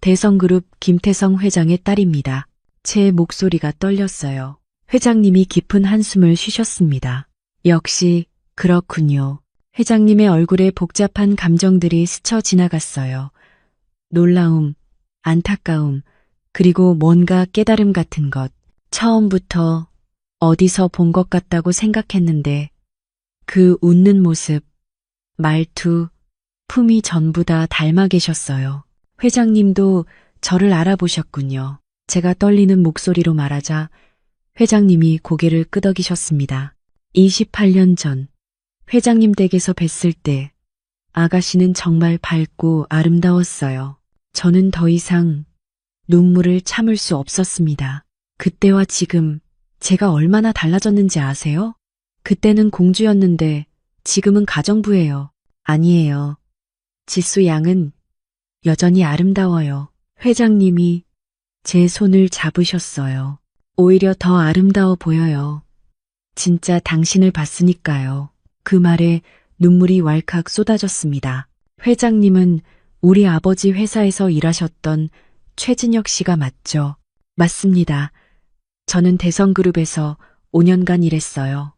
대성그룹 김태성 회장의 딸입니다. 제 목소리가 떨렸어요. 회장님이 깊은 한숨을 쉬셨습니다. 역시 그렇군요. 회장님의 얼굴에 복잡한 감정들이 스쳐 지나갔어요. 놀라움, 안타까움, 그리고 뭔가 깨달음 같은 것. 처음부터 어디서 본 것 같다고 생각했는데 그 웃는 모습, 말투, 품이 전부 다 닮아 계셨어요. 회장님도 저를 알아보셨군요. 제가 떨리는 목소리로 말하자 회장님이 고개를 끄덕이셨습니다. 28년 전 회장님 댁에서 뵀을 때 아가씨는 정말 밝고 아름다웠어요. 저는 더 이상 눈물을 참을 수 없었습니다. 그때와 지금 제가 얼마나 달라졌는지 아세요? 그때는 공주였는데 지금은 가정부예요. 아니에요. 지수 양은 여전히 아름다워요. 회장님이 제 손을 잡으셨어요. 오히려 더 아름다워 보여요. 진짜 당신을 봤으니까요. 그 말에 눈물이 왈칵 쏟아졌습니다. 회장님은 우리 아버지 회사에서 일하셨던 최진혁 씨가 맞죠? 맞습니다. 저는 대성그룹에서 5년간 일했어요.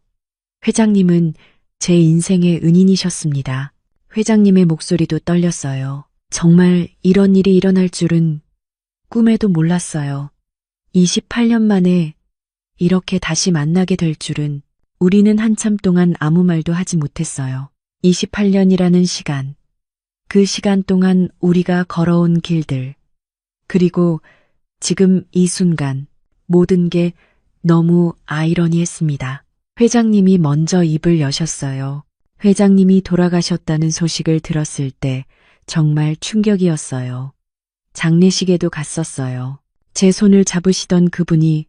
회장님은 제 인생의 은인이셨습니다. 회장님의 목소리도 떨렸어요. 정말 이런 일이 일어날 줄은 꿈에도 몰랐어요. 28년 만에 이렇게 다시 만나게 될 줄은 우리는 한참 동안 아무 말도 하지 못했어요. 28년이라는 시간, 그 시간 동안 우리가 걸어온 길들, 그리고 지금 이 순간 모든 게 너무 아이러니했습니다. 회장님이 먼저 입을 여셨어요. 회장님이 돌아가셨다는 소식을 들었을 때 정말 충격이었어요. 장례식에도 갔었어요. 제 손을 잡으시던 그분이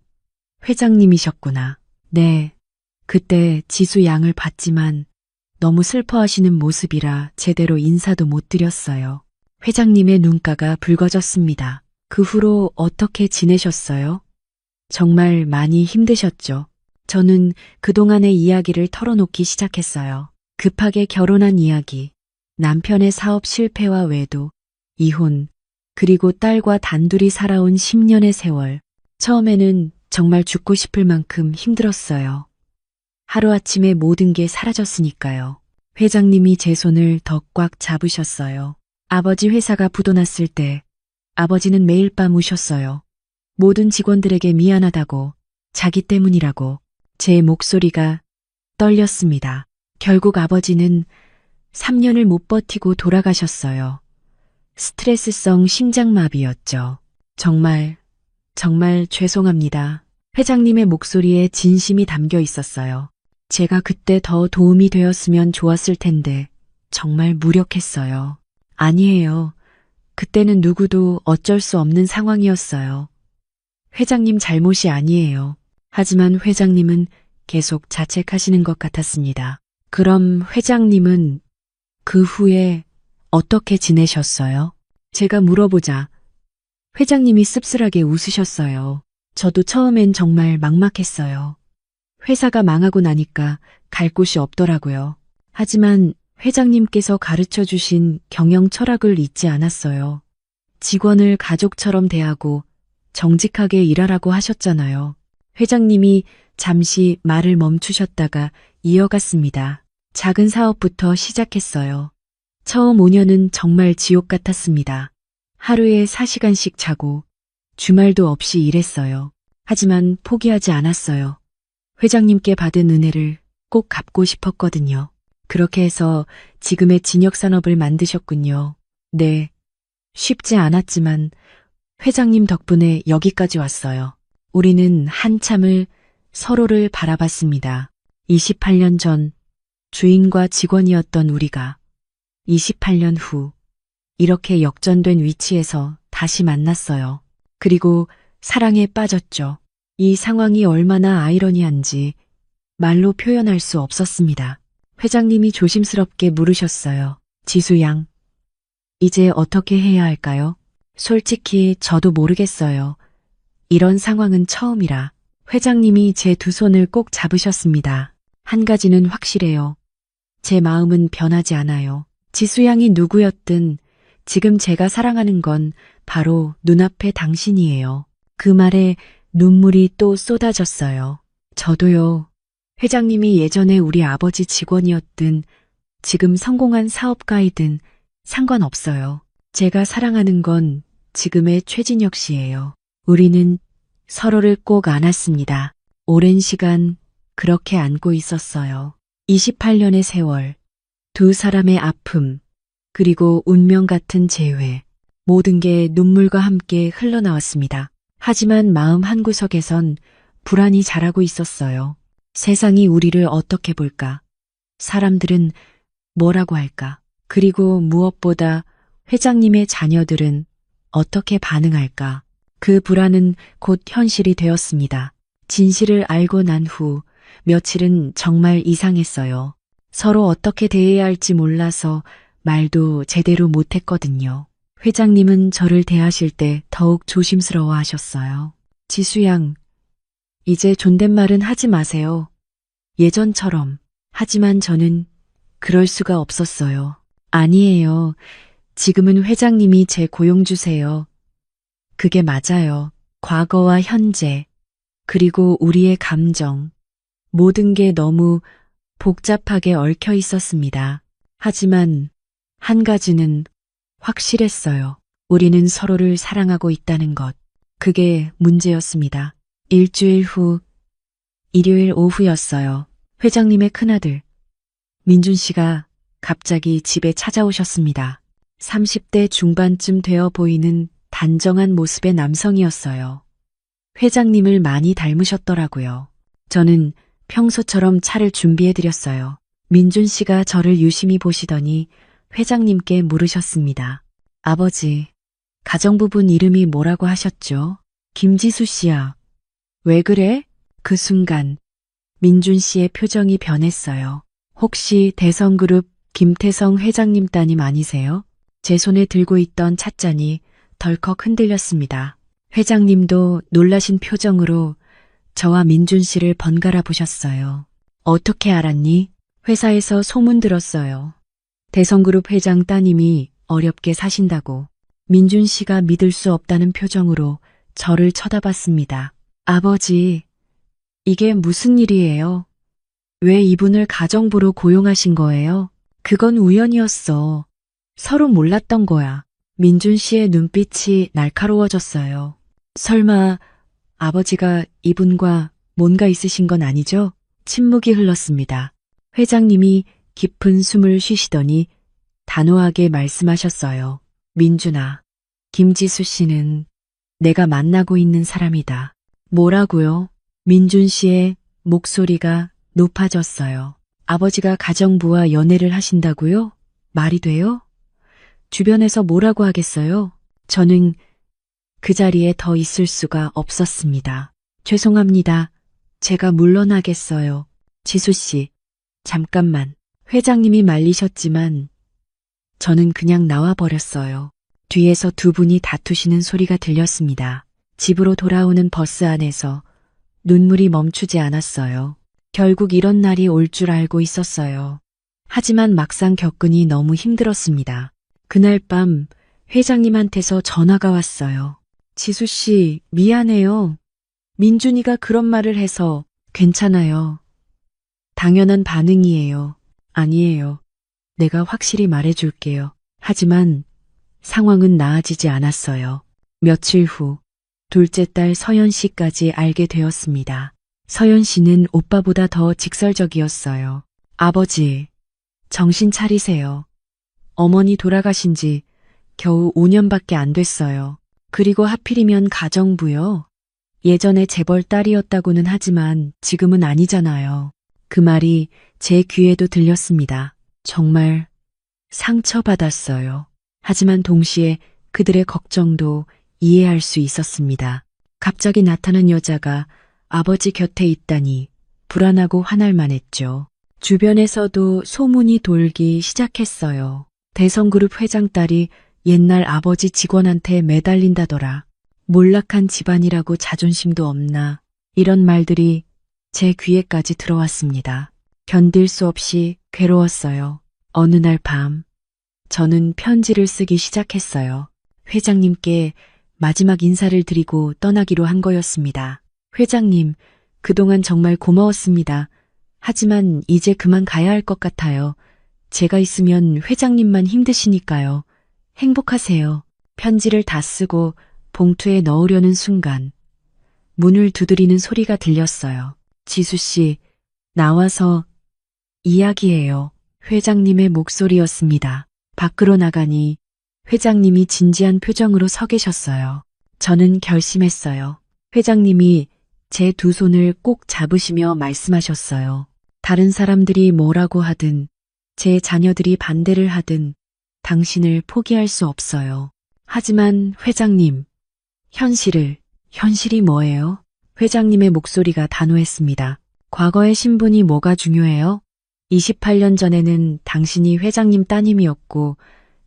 회장님이셨구나. 네. 그때 지수 양을 봤지만 너무 슬퍼하시는 모습이라 제대로 인사도 못 드렸어요. 회장님의 눈가가 붉어졌습니다. 그 후로 어떻게 지내셨어요? 정말 많이 힘드셨죠? 저는 그동안의 이야기를 털어놓기 시작했어요. 급하게 결혼한 이야기, 남편의 사업 실패와 외도, 이혼, 그리고 딸과 단둘이 살아온 10년의 세월. 처음에는 정말 죽고 싶을 만큼 힘들었어요. 하루아침에 모든 게 사라졌으니까요. 회장님이 제 손을 더 꽉 잡으셨어요. 아버지 회사가 부도났을 때 아버지는 매일 밤 우셨어요. 모든 직원들에게 미안하다고, 자기 때문이라고. 제 목소리가 떨렸습니다. 결국 아버지는 3년을 못 버티고 돌아가셨어요. 스트레스성 심장마비였죠. 정말 죄송합니다. 회장님의 목소리에 진심이 담겨 있었어요. 제가 그때 더 도움이 되었으면 좋았을 텐데 정말 무력했어요. 아니에요. 그때는 누구도 어쩔 수 없는 상황이었어요. 회장님 잘못이 아니에요. 하지만 회장님은 계속 자책하시는 것 같았습니다. 그럼 회장님은 그 후에 어떻게 지내셨어요? 제가 물어보자 회장님이 씁쓸하게 웃으셨어요. 저도 처음엔 정말 막막했어요. 회사가 망하고 나니까 갈 곳이 없더라고요. 하지만 회장님께서 가르쳐 주신 경영 철학을 잊지 않았어요. 직원을 가족처럼 대하고 정직하게 일하라고 하셨잖아요. 회장님이 잠시 말을 멈추셨다가 이어갔습니다. 작은 사업부터 시작했어요. 처음 5년은 정말 지옥 같았습니다. 하루에 4시간씩 자고 주말도 없이 일했어요. 하지만 포기하지 않았어요. 회장님께 받은 은혜를 꼭 갚고 싶었거든요. 그렇게 해서 지금의 진역산업을 만드셨군요. 네, 쉽지 않았지만 회장님 덕분에 여기까지 왔어요. 우리는 한참을 서로를 바라봤습니다. 28년 전 주인과 직원이었던 우리가 28년 후 이렇게 역전된 위치에서 다시 만났어요. 그리고 사랑에 빠졌죠. 이 상황이 얼마나 아이러니한지 말로 표현할 수 없었습니다. 회장님이 조심스럽게 물으셨어요. 지수 양, 이제 어떻게 해야 할까요? 솔직히 저도 모르겠어요. 이런 상황은 처음이라. 회장님이 제 두 손을 꼭 잡으셨습니다. 한 가지는 확실해요. 제 마음은 변하지 않아요. 지수 양이 누구였든 지금 제가 사랑하는 건 바로 눈앞의 당신이에요. 그 말에 눈물이 또 쏟아졌어요. 저도요. 회장님이 예전에 우리 아버지 직원이었든 지금 성공한 사업가이든 상관없어요. 제가 사랑하는 건 지금의 최진혁 씨예요. 우리는 서로를 꼭 안았습니다. 오랜 시간 그렇게 안고 있었어요. 28년의 세월, 두 사람의 아픔, 그리고 운명 같은 재회, 모든 게 눈물과 함께 흘러나왔습니다. 하지만 마음 한구석에선 불안이 자라고 있었어요. 세상이 우리를 어떻게 볼까? 사람들은 뭐라고 할까? 그리고 무엇보다 회장님의 자녀들은 어떻게 반응할까? 그 불안은 곧 현실이 되었습니다. 진실을 알고 난 후 며칠은 정말 이상했어요. 서로 어떻게 대해야 할지 몰라서 말도 제대로 못했거든요. 회장님은 저를 대하실 때 더욱 조심스러워 하셨어요. 지수 양, 이제 존댓말은 하지 마세요. 예전처럼. 하지만 저는 그럴 수가 없었어요. 아니에요. 지금은 회장님이 제 고용주세요. 그게 맞아요. 과거와 현재, 그리고 우리의 감정, 모든 게 너무 복잡하게 얽혀 있었습니다. 하지만 한 가지는 확실했어요. 우리는 서로를 사랑하고 있다는 것. 그게 문제였습니다. 일주일 후, 일요일 오후였어요. 회장님의 큰아들, 민준 씨가 갑자기 집에 찾아오셨습니다. 30대 중반쯤 되어 보이는 단정한 모습의 남성이었어요. 회장님을 많이 닮으셨더라고요. 저는 평소처럼 차를 준비해드렸어요. 민준 씨가 저를 유심히 보시더니 회장님께 물으셨습니다. 아버지, 가정부분 이름이 뭐라고 하셨죠? 김지수 씨야. 왜 그래? 그 순간 민준 씨의 표정이 변했어요. 혹시 대성그룹 김태성 회장님 따님 아니세요? 제 손에 들고 있던 찻잔이 덜컥 흔들렸습니다. 회장님도 놀라신 표정으로 저와 민준 씨를 번갈아 보셨어요. 어떻게 알았니? 회사에서 소문 들었어요. 대성그룹 회장 따님이 어렵게 사신다고. 민준 씨가 믿을 수 없다는 표정으로 저를 쳐다봤습니다. 아버지, 이게 무슨 일이에요? 왜 이분을 가정부로 고용하신 거예요? 그건 우연이었어. 서로 몰랐던 거야. 민준 씨의 눈빛이 날카로워졌어요. 설마 아버지가 이분과 뭔가 있으신 건 아니죠? 침묵이 흘렀습니다. 회장님이 깊은 숨을 쉬시더니 단호하게 말씀하셨어요. 민준아, 김지수 씨는 내가 만나고 있는 사람이다. 뭐라고요? 민준 씨의 목소리가 높아졌어요. 아버지가 가정부와 연애를 하신다고요? 말이 돼요? 주변에서 뭐라고 하겠어요? 저는 그 자리에 더 있을 수가 없었습니다. 죄송합니다. 제가 물러나겠어요. 지수 씨, 잠깐만. 회장님이 말리셨지만 저는 그냥 나와버렸어요. 뒤에서 두 분이 다투시는 소리가 들렸습니다. 집으로 돌아오는 버스 안에서 눈물이 멈추지 않았어요. 결국 이런 날이 올 줄 알고 있었어요. 하지만 막상 겪으니 너무 힘들었습니다. 그날 밤 회장님한테서 전화가 왔어요. 지수 씨, 미안해요. 민준이가 그런 말을 해서. 괜찮아요. 당연한 반응이에요. 아니에요. 내가 확실히 말해줄게요. 하지만 상황은 나아지지 않았어요. 며칠 후 둘째 딸 서연 씨까지 알게 되었습니다. 서연 씨는 오빠보다 더 직설적이었어요. 아버지, 정신 차리세요. 어머니 돌아가신 지 겨우 5년밖에 안 됐어요. 그리고 하필이면 가정부요. 예전에 재벌 딸이었다고는 하지만 지금은 아니잖아요. 그 말이 제 귀에도 들렸습니다. 정말 상처받았어요. 하지만 동시에 그들의 걱정도 이해할 수 있었습니다. 갑자기 나타난 여자가 아버지 곁에 있다니 불안하고 화날만 했죠. 주변에서도 소문이 돌기 시작했어요. 대성그룹 회장 딸이 옛날 아버지 직원한테 매달린다더라. 몰락한 집안이라고 자존심도 없나. 이런 말들이 제 귀에까지 들어왔습니다. 견딜 수 없이 괴로웠어요. 어느 날 밤, 저는 편지를 쓰기 시작했어요. 회장님께 마지막 인사를 드리고 떠나기로 한 거였습니다. 회장님, 그동안 정말 고마웠습니다. 하지만 이제 그만 가야 할 것 같아요. 제가 있으면 회장님만 힘드시니까요. 행복하세요. 편지를 다 쓰고 봉투에 넣으려는 순간 문을 두드리는 소리가 들렸어요. 지수 씨, 나와서 이야기해요. 회장님의 목소리였습니다. 밖으로 나가니 회장님이 진지한 표정으로 서 계셨어요. 저는 결심했어요. 회장님이 제 두 손을 꼭 잡으시며 말씀하셨어요. 다른 사람들이 뭐라고 하든, 제 자녀들이 반대를 하든, 당신을 포기할 수 없어요. 하지만 회장님, 현실이 뭐예요? 회장님의 목소리가 단호했습니다. 과거의 신분이 뭐가 중요해요? 28년 전에는 당신이 회장님 따님이었고,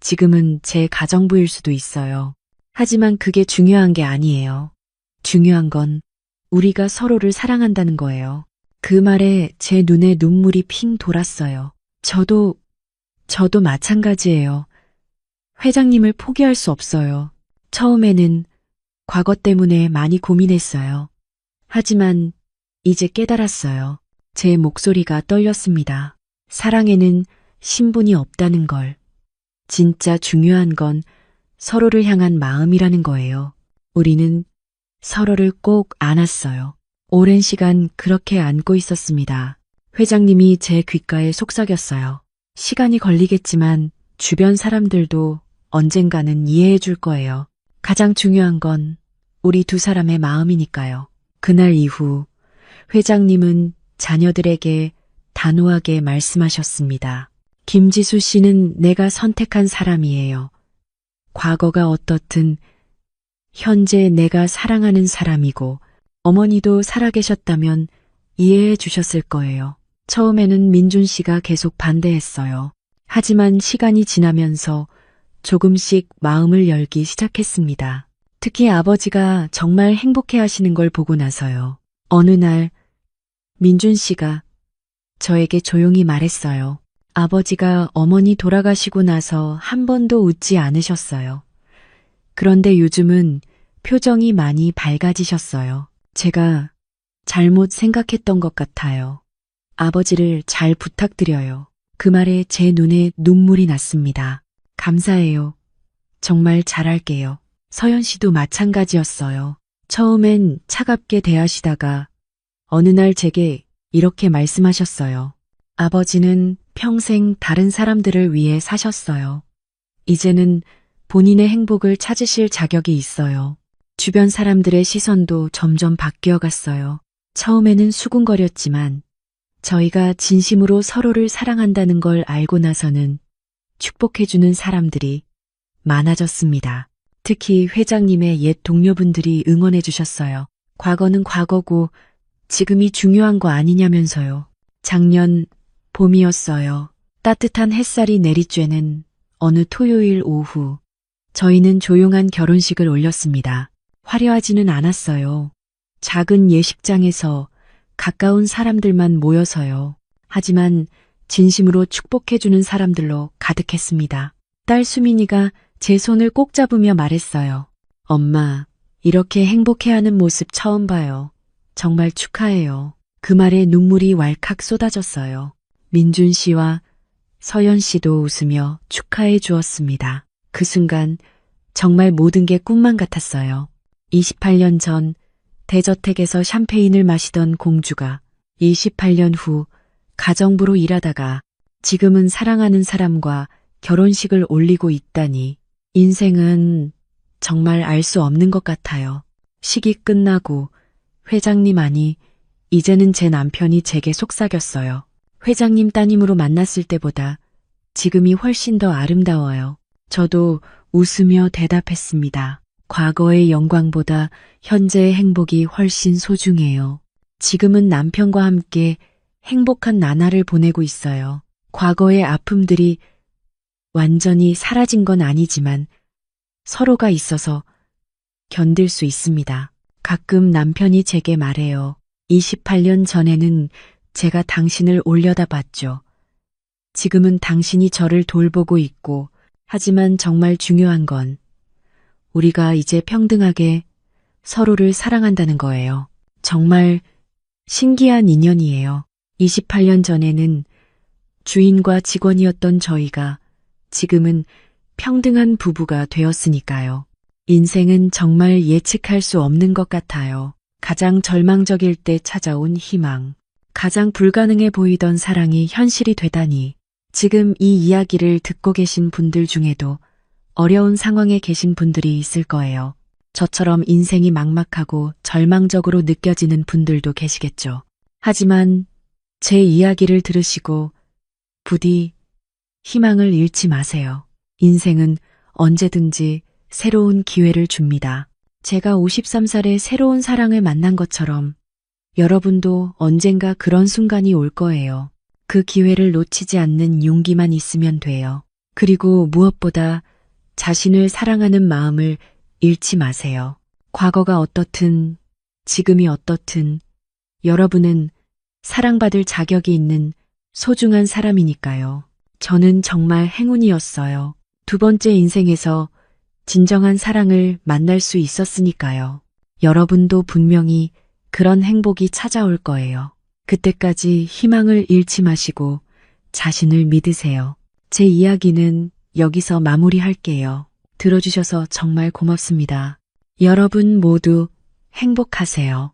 지금은 제 가정부일 수도 있어요. 하지만 그게 중요한 게 아니에요. 중요한 건 우리가 서로를 사랑한다는 거예요. 그 말에 제 눈에 눈물이 핑 돌았어요. 저도 마찬가지예요. 회장님을 포기할 수 없어요. 처음에는 과거 때문에 많이 고민했어요. 하지만 이제 깨달았어요. 제 목소리가 떨렸습니다. 사랑에는 신분이 없다는 걸. 진짜 중요한 건 서로를 향한 마음이라는 거예요. 우리는 서로를 꼭 안았어요. 오랜 시간 그렇게 안고 있었습니다. 회장님이 제 귓가에 속삭였어요. 시간이 걸리겠지만 주변 사람들도 언젠가는 이해해 줄 거예요. 가장 중요한 건 우리 두 사람의 마음이니까요. 그날 이후 회장님은 자녀들에게 단호하게 말씀하셨습니다. 김지수 씨는 내가 선택한 사람이에요. 과거가 어떻든 현재 내가 사랑하는 사람이고 어머니도 살아계셨다면 이해해 주셨을 거예요. 처음에는 민준 씨가 계속 반대했어요. 하지만 시간이 지나면서 조금씩 마음을 열기 시작했습니다. 특히 아버지가 정말 행복해 하시는 걸 보고 나서요. 어느 날 민준 씨가 저에게 조용히 말했어요. 아버지가 어머니 돌아가시고 나서 한 번도 웃지 않으셨어요. 그런데 요즘은 표정이 많이 밝아지셨어요. 제가 잘못 생각했던 것 같아요. 아버지를 잘 부탁드려요. 그 말에 제 눈에 눈물이 났습니다. 감사해요. 정말 잘할게요. 서연 씨도 마찬가지였어요. 처음엔 차갑게 대하시다가 어느 날 제게 이렇게 말씀하셨어요. 아버지는 평생 다른 사람들을 위해 사셨어요. 이제는 본인의 행복을 찾으실 자격이 있어요. 주변 사람들의 시선도 점점 바뀌어 갔어요. 처음에는 수군거렸지만 저희가 진심으로 서로를 사랑한다는 걸 알고 나서는 축복해주는 사람들이 많아졌습니다. 특히 회장님의 옛 동료분들이 응원해 주셨어요. 과거는 과거고 지금이 중요한 거 아니냐면서요. 작년 봄이었어요. 따뜻한 햇살이 내리쬐는 어느 토요일 오후, 저희는 조용한 결혼식을 올렸습니다. 화려하지는 않았어요. 작은 예식장에서 가까운 사람들만 모여서요. 하지만 진심으로 축복해주는 사람들로 가득했습니다. 딸 수민이가 제 손을 꼭 잡으며 말했어요. 엄마, 이렇게 행복해하는 모습 처음 봐요. 정말 축하해요. 그 말에 눈물이 왈칵 쏟아졌어요. 민준 씨와 서연 씨도 웃으며 축하해 주었습니다. 그 순간 정말 모든 게 꿈만 같았어요. 28년 전 대저택에서 샴페인을 마시던 공주가 28년 후 가정부로 일하다가 지금은 사랑하는 사람과 결혼식을 올리고 있다니 인생은 정말 알 수 없는 것 같아요. 식이 끝나고 회장님 아니 이제는 제 남편이 제게 속삭였어요. 회장님 따님으로 만났을 때보다 지금이 훨씬 더 아름다워요. 저도 웃으며 대답했습니다. 과거의 영광보다 현재의 행복이 훨씬 소중해요. 지금은 남편과 함께 행복한 나날을 보내고 있어요. 과거의 아픔들이 완전히 사라진 건 아니지만 서로가 있어서 견딜 수 있습니다. 가끔 남편이 제게 말해요. 28년 전에는 제가 당신을 올려다봤죠. 지금은 당신이 저를 돌보고 있고, 하지만 정말 중요한 건 우리가 이제 평등하게 서로를 사랑한다는 거예요. 정말 신기한 인연이에요. 28년 전에는 주인과 직원이었던 저희가 지금은 평등한 부부가 되었으니까요. 인생은 정말 예측할 수 없는 것 같아요. 가장 절망적일 때 찾아온 희망. 가장 불가능해 보이던 사랑이 현실이 되다니. 지금 이 이야기를 듣고 계신 분들 중에도 어려운 상황에 계신 분들이 있을 거예요. 저처럼 인생이 막막하고 절망적으로 느껴지는 분들도 계시겠죠. 하지만 제 이야기를 들으시고 부디 희망을 잃지 마세요. 인생은 언제든지 새로운 기회를 줍니다. 제가 53살에 새로운 사랑을 만난 것처럼 여러분도 언젠가 그런 순간이 올 거예요. 그 기회를 놓치지 않는 용기만 있으면 돼요. 그리고 무엇보다 자신을 사랑하는 마음을 잃지 마세요. 과거가 어떻든 지금이 어떻든 여러분은 사랑받을 자격이 있는 소중한 사람이니까요. 저는 정말 행운이었어요. 두 번째 인생에서 진정한 사랑을 만날 수 있었으니까요. 여러분도 분명히 그런 행복이 찾아올 거예요. 그때까지 희망을 잃지 마시고 자신을 믿으세요. 제 이야기는 여기서 마무리할게요. 들어주셔서 정말 고맙습니다. 여러분 모두 행복하세요.